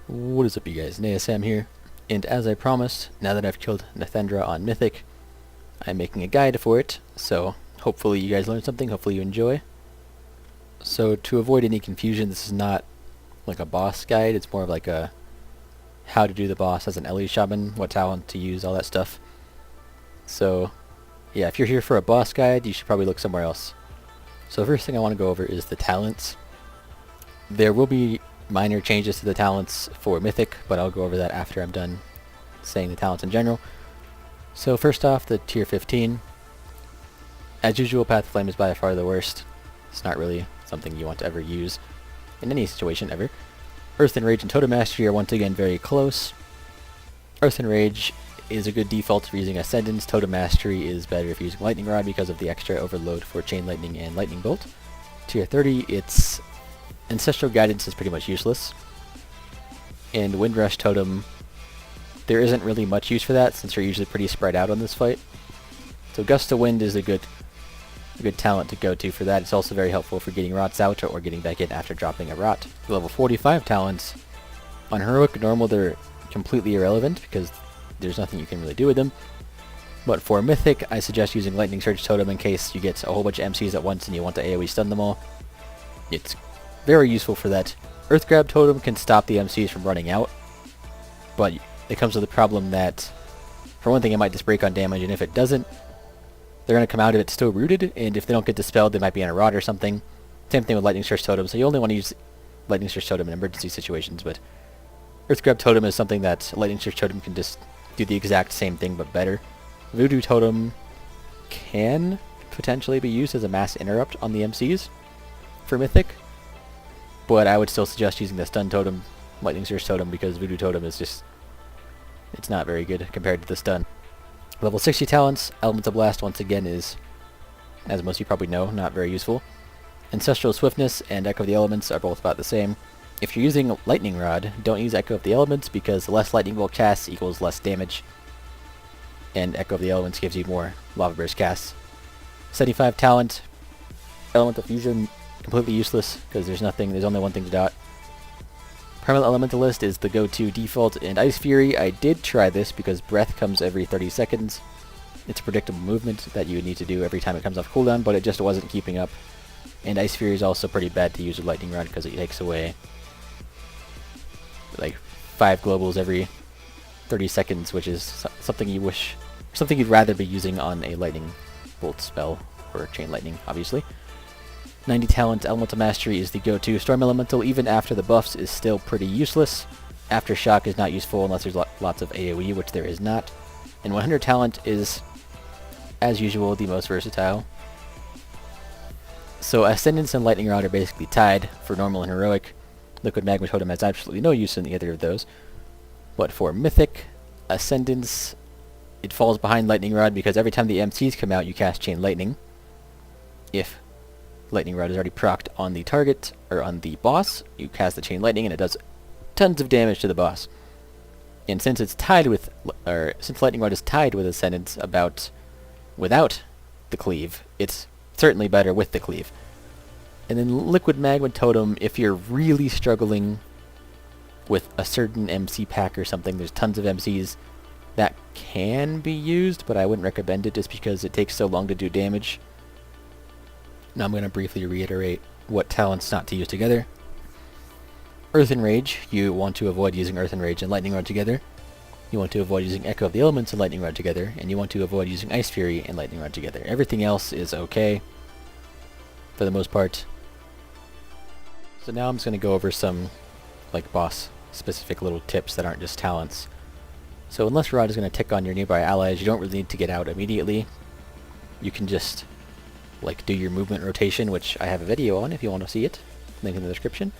What is up, you guys? Naesam here, and as I promised, now that I've killed Nythendra on Mythic, I'm making a guide for it, so hopefully you guys learned something, hopefully you enjoy. So to avoid any confusion, this is not like a boss guide, it's more of like a how to do the boss as an Ellie Shaman, what talent to use, all that stuff. So yeah, if you're here for a boss guide, you should probably look somewhere else. So the first thing I want to go over is the talents. There will be minor changes to the talents for Mythic, but I'll go over that after I'm done saying the talents in general. So first off, the tier 15. As usual, Path of Flame is by far the worst. It's not really something you want to ever use in any situation ever. Earth and Rage and Totem Mastery are once again very close. Earth and Rage is a good default for using Ascendance. Totem Mastery is better if you're using Lightning Rod because of the extra overload for Chain Lightning and Lightning Bolt. Tier 30, it's Ancestral Guidance is pretty much useless. And Windrush Totem, there isn't really much use for that since you're usually pretty spread out on this fight. So Gust of Wind is a good talent to go to for that. It's also very helpful for getting rots out or getting back in after dropping a rot. The level 45 talents, on Heroic and Normal they're completely irrelevant because there's nothing you can really do with them. But for Mythic, I suggest using Lightning Surge Totem in case you get a whole bunch of MCs at once and you want to AoE stun them all. It's very useful for that. Earth Grab Totem can stop the MCs from running out, but it comes with the problem that, for one thing, it might just break on damage, and if it doesn't, they're going to come out of it still rooted, and if they don't get dispelled, they might be in a rot or something. Same thing with Lightning Surge Totem, so you only want to use Lightning Surge Totem in emergency situations, but Earth Grab Totem is something that Lightning Surge Totem can just do the exact same thing, but better. Voodoo Totem can potentially be used as a mass interrupt on the MCs for Mythic, but I would still suggest using the Stun Totem, Lightning Surge Totem, because Voodoo Totem is just, it's not very good compared to the stun. Level 60 talents, Elemental Blast once again is, as most of you probably know, not very useful. Ancestral Swiftness and Echo of the Elements are both about the same. If you're using Lightning Rod, don't use Echo of the Elements because less Lightning Bolt casts equals less damage, and Echo of the Elements gives you more Lava Burst casts. 75 talent, Elemental Fusion, completely useless because there's only one thing to dot. Primal Elementalist is the go-to default, and Ice Fury, I did try this because Breath comes every 30 seconds. It's a predictable movement that you would need to do every time it comes off cooldown, but it just wasn't keeping up. And Ice Fury is also pretty bad to use with Lightning Rod because it takes away like 5 globals every 30 seconds, which is something you'd rather be using on a Lightning Bolt spell, or Chain Lightning, obviously. 90 talent, Elemental Mastery is the go-to. Storm Elemental, even after the buffs, is still pretty useless. Aftershock is not useful unless there's lots of AoE, which there is not. And 100 talent is, as usual, the most versatile. So Ascendance and Lightning Rod are basically tied for Normal and Heroic. Liquid Magma Totem has absolutely no use in either of those. But for Mythic, Ascendance, it falls behind Lightning Rod because every time the MCs come out, you cast Chain Lightning. If Lightning Rod is already procced on the target, or on the boss, you cast the Chain Lightning and it does tons of damage to the boss. And since it's tied with, since Lightning Rod is tied with Ascendance without the cleave, it's certainly better with the cleave. And then Liquid Magma Totem, if you're really struggling with a certain MC pack or something, there's tons of MCs, that can be used, but I wouldn't recommend it just because it takes so long to do damage. Now I'm going to briefly reiterate what talents not to use together. Earth and Rage, you want to avoid using Earth and Rage and Lightning Rod together. You want to avoid using Echo of the Elements and Lightning Rod together, and you want to avoid using Ice Fury and Lightning Rod together. Everything else is okay, for the most part. So now I'm just going to go over some like boss-specific little tips that aren't just talents. So unless Rod is going to tick on your nearby allies, you don't really need to get out immediately. You can just like do your movement rotation, which I have a video on if you want to see it, link in the description.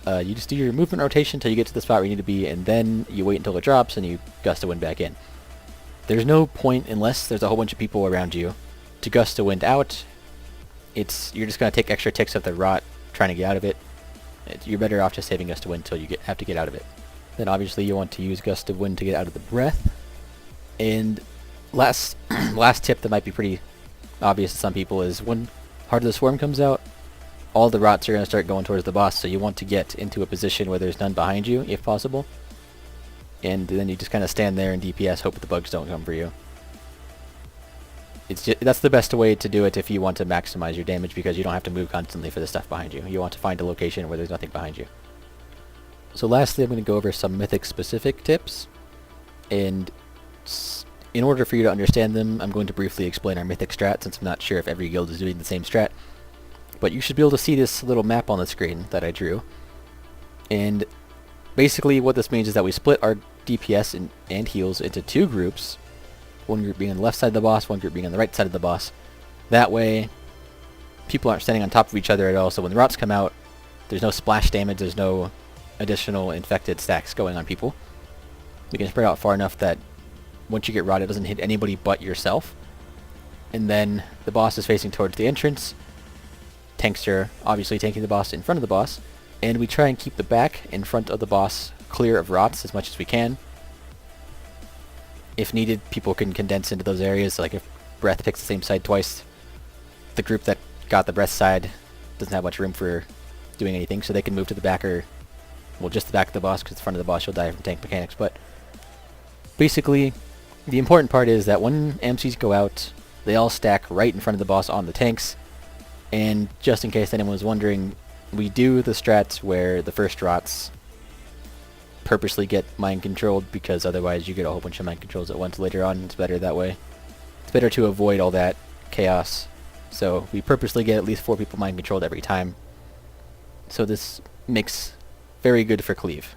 You just do your movement rotation until you get to the spot where you need to be, and then you wait until it drops and you Gust of Wind back in. There's no point, unless there's a whole bunch of people around you, to Gust of Wind out. You're just going to take extra ticks of the rot trying to get out of it. You're better off just saving Gust of Wind until you have to get out of it. Then obviously you want to use Gust of Wind to get out of the breath. And last tip that might be pretty obvious to some people is when Heart of the Swarm comes out, all the rots are going to start going towards the boss, so you want to get into a position where there's none behind you, if possible. And then you just kind of stand there and DPS, hope the bugs don't come for you. That's the best way to do it if you want to maximize your damage, because you don't have to move constantly for the stuff behind you. You want to find a location where there's nothing behind you. So lastly, I'm going to go over some Mythic-specific tips. And in order for you to understand them, I'm going to briefly explain our Mythic strat, since I'm not sure if every guild is doing the same strat. But you should be able to see this little map on the screen that I drew. And basically what this means is that we split our DPS and heals into two groups. One group being on the left side of the boss, one group being on the right side of the boss. That way, people aren't standing on top of each other at all, so when the rots come out, there's no splash damage, there's no additional infected stacks going on people. We can spread out far enough that once you get rot, it doesn't hit anybody but yourself. And then the boss is facing towards the entrance. Tanks are obviously tanking the boss in front of the boss. And we try and keep the back in front of the boss clear of rots as much as we can. If needed, people can condense into those areas. Like if breath picks the same side twice, the group that got the breath side doesn't have much room for doing anything, so they can move to the back, or well, just the back of the boss, because the front of the boss you'll die from tank mechanics. But basically, the important part is that when MCs go out, they all stack right in front of the boss on the tanks. And just in case anyone was wondering, we do the strats where the first rots purposely get mind controlled, because otherwise you get a whole bunch of mind controls at once later on. It's better that way. It's better to avoid all that chaos. So we purposely get at least 4 people mind controlled every time. So this makes very good for cleave.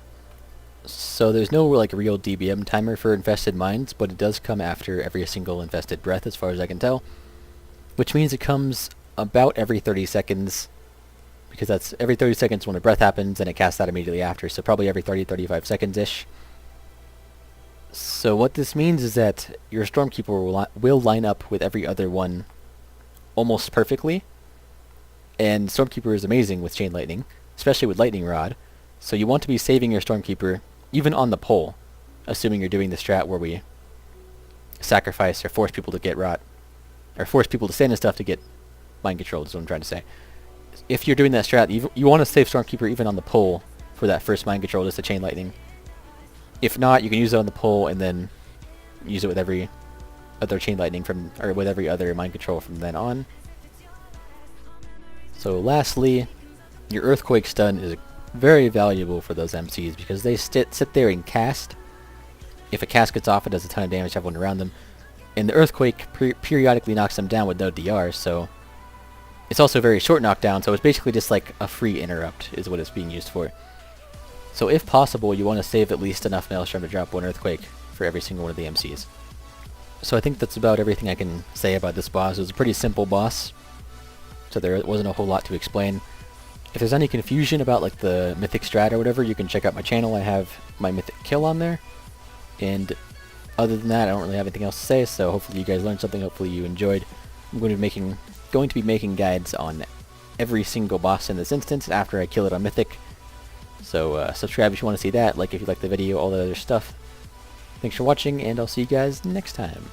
So there's no like real DBM timer for infested mines, but it does come after every single infested breath as far as I can tell. Which means it comes about every 30 seconds. Because that's every 30 seconds when a breath happens, and it casts that immediately after, so probably every 30-35 seconds-ish. So what this means is that your Stormkeeper will line up with every other one almost perfectly, and Stormkeeper is amazing with Chain Lightning, especially with Lightning Rod, so you want to be saving your Stormkeeper even on the pole, assuming you're doing the strat where we sacrifice or force people to get rot, or force people to stand and stuff to get mind controlled, is what I'm trying to say. If you're doing that strat, you want to save Stormkeeper even on the pole for that first mind control, just the Chain Lightning. If not, you can use it on the pole and then use it with every other Chain Lightning or with every other mind control from then on. So lastly, your Earthquake stun is very valuable for those MCs, because they sit there and cast. If a cast gets off, it does a ton of damage to everyone around them. And the Earthquake periodically knocks them down with no DR, so it's also a very short knockdown, so it's basically just like a free interrupt is what it's being used for. So if possible, you want to save at least enough Maelstrom to drop 1 Earthquake for every single one of the MCs. So I think that's about everything I can say about this boss. It was a pretty simple boss, so there wasn't a whole lot to explain. If there's any confusion about like the Mythic strat or whatever, you can check out my channel. I have my Mythic kill on there. And other than that, I don't really have anything else to say, so hopefully you guys learned something, hopefully you enjoyed. I'm going to be making guides on every single boss in this instance after I kill it on Mythic. So subscribe if you want to see that, like if you like the video, all that other stuff. Thanks for watching, and I'll see you guys next time.